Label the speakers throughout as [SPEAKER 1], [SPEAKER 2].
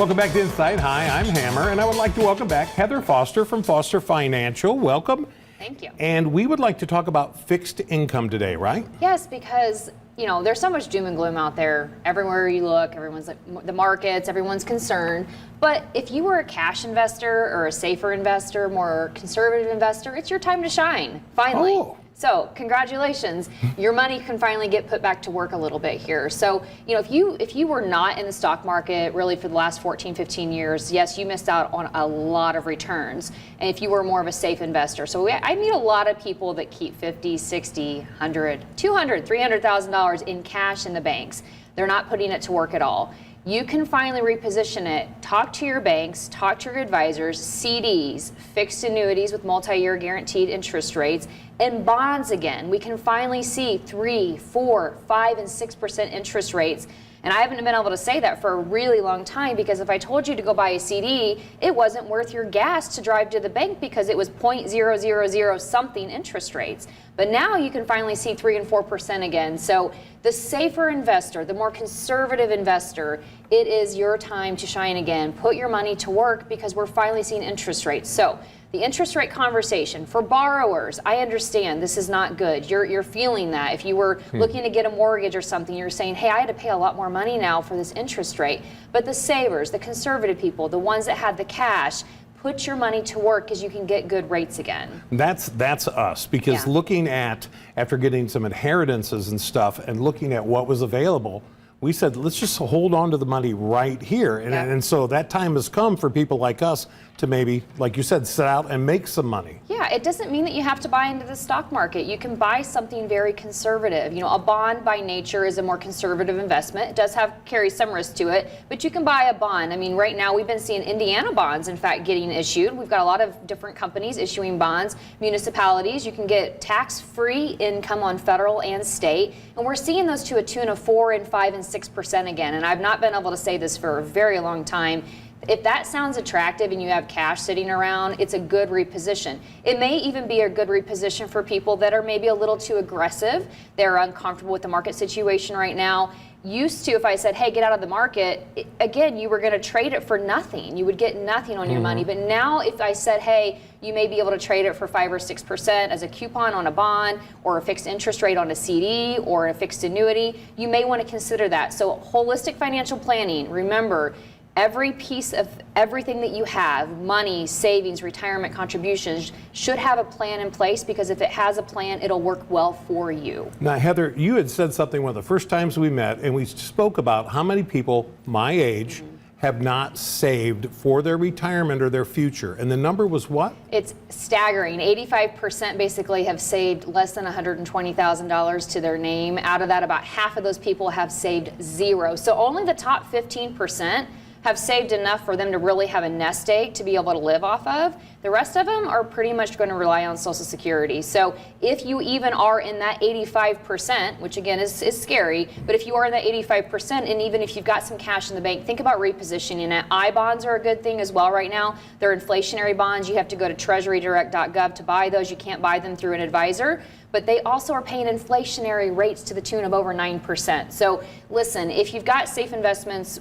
[SPEAKER 1] Welcome back to Insight. Hi, I'm Hammer, and I would like to welcome back Heather Foster from Foster Financial. Welcome.
[SPEAKER 2] Thank you.
[SPEAKER 1] And we would like to talk about fixed income today, right?
[SPEAKER 2] Yes, because there's so much doom and gloom out there. Everywhere you look, everyone's like the markets, everyone's concerned. But if you were a cash investor or a safer investor, more conservative investor, it's your time to shine, finally.
[SPEAKER 1] Oh.
[SPEAKER 2] So congratulations, your money can finally get put back to work a little bit here. So, if you were not in the stock market really for the last 14, 15 years, yes, you missed out on a lot of returns. And if you were more of a safe investor. So I meet a lot of people that keep 50, 60, 100, 200, $300,000 in cash in the banks. They're not putting it to work at all. You can finally reposition it. Talk to your banks, talk to your advisors, CDs, fixed annuities with multi-year guaranteed interest rates, and bonds again. We can finally see 3, 4, 5, and 6% interest rates. And I haven't been able to say that for a really long time, because if I told you to go buy a CD, it wasn't worth your gas to drive to the bank because it was 0.000 something interest rates. But now you can finally see 3 and 4% again. So the safer investor, the more conservative investor, it is your time to shine again. Put your money to work because we're finally seeing interest rates. So the interest rate conversation for borrowers, I understand this is not good. You're feeling that. If you were looking to get a mortgage or something, you're saying, hey, I had to pay a lot more money now for this interest rate. But the savers, the conservative people, the ones that had the cash, put your money to work because you can get good rates again.
[SPEAKER 1] That's us, because looking at, after getting some inheritances and stuff and looking at what was available, we said, let's just hold on to the money right here. And so that time has come for people like us to maybe, like you said, sit out and make some money.
[SPEAKER 2] Yeah, it doesn't mean that you have to buy into the stock market. You can buy something very conservative. A bond by nature is a more conservative investment. It does carry some risk to it, but you can buy a bond. I mean, right now we've been seeing Indiana bonds, in fact, getting issued. We've got a lot of different companies issuing bonds. Municipalities, you can get tax-free income on federal and state, and we're seeing those to a tune of 4 and 5 and 6% again. And I've not been able to say this for a very long time. If that sounds attractive and you have cash sitting around, it's a good reposition. It may even be a good reposition for people that are maybe a little too aggressive. They're uncomfortable with the market situation right now. Used to, if I said, hey, get out of the market, again, you were going to trade it for nothing. You would get nothing on your money. But now if I said, hey, you may be able to trade it for 5 or 6% as a coupon on a bond, or a fixed interest rate on a CD, or a fixed annuity, you may want to consider that. So holistic financial planning, remember, every piece of everything that you have, money, savings, retirement contributions, should have a plan in place, because if it has a plan, it'll work well for you.
[SPEAKER 1] Now, Heather, you had said something one of the first times we met, and we spoke about how many people my age have not saved for their retirement or their future. And the number was what?
[SPEAKER 2] It's staggering. 85% basically have saved less than $120,000 to their name. Out of that, about half of those people have saved zero. So only the top 15% have saved enough for them to really have a nest egg to be able to live off of. The rest of them are pretty much going to rely on Social Security. So if you even are in that 85%, which again is scary, but if you are in that 85%, and even if you've got some cash in the bank, think about repositioning it. I-bonds are a good thing as well right now. They're inflationary bonds. You have to go to treasurydirect.gov to buy those. You can't buy them through an advisor. But they also are paying inflationary rates to the tune of over 9%. So listen, if you've got safe investments,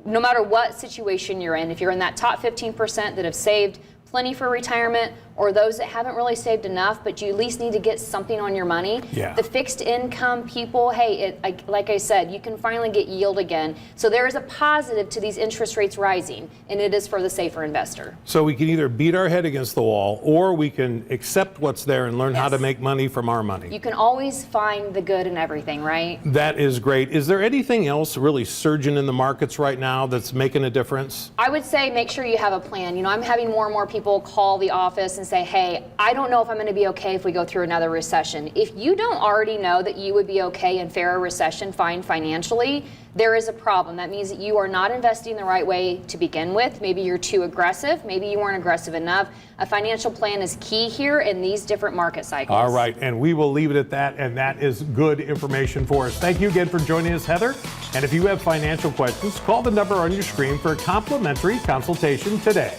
[SPEAKER 2] no matter what situation you're in, if you're in that top 15% that have saved plenty for retirement, or those that haven't really saved enough, but you at least need to get something on your money. The fixed income people, hey, like I said, you can finally get yield again. So there is a positive to these interest rates rising, and it is for the safer investor.
[SPEAKER 1] So we can either beat our head against the wall, or we can accept what's there and learn how to make money from our money.
[SPEAKER 2] You can always find the good in everything, right?
[SPEAKER 1] That is great. Is there anything else really surging in the markets right now that's making a difference?
[SPEAKER 2] I would say make sure you have a plan. I'm having more and more people call the office and say, hey, I don't know if I'm going to be okay if we go through another recession. If you don't already know that you would be okay in fair recession, fine financially, there is a problem. That means that you are not investing the right way to begin with. Maybe you're too aggressive. Maybe you weren't aggressive enough. A financial plan is key here in these different market cycles.
[SPEAKER 1] All right, and we will leave it at that, and that is good information for us. Thank you again for joining us, Heather. And if you have financial questions, call the number on your screen for a complimentary consultation today.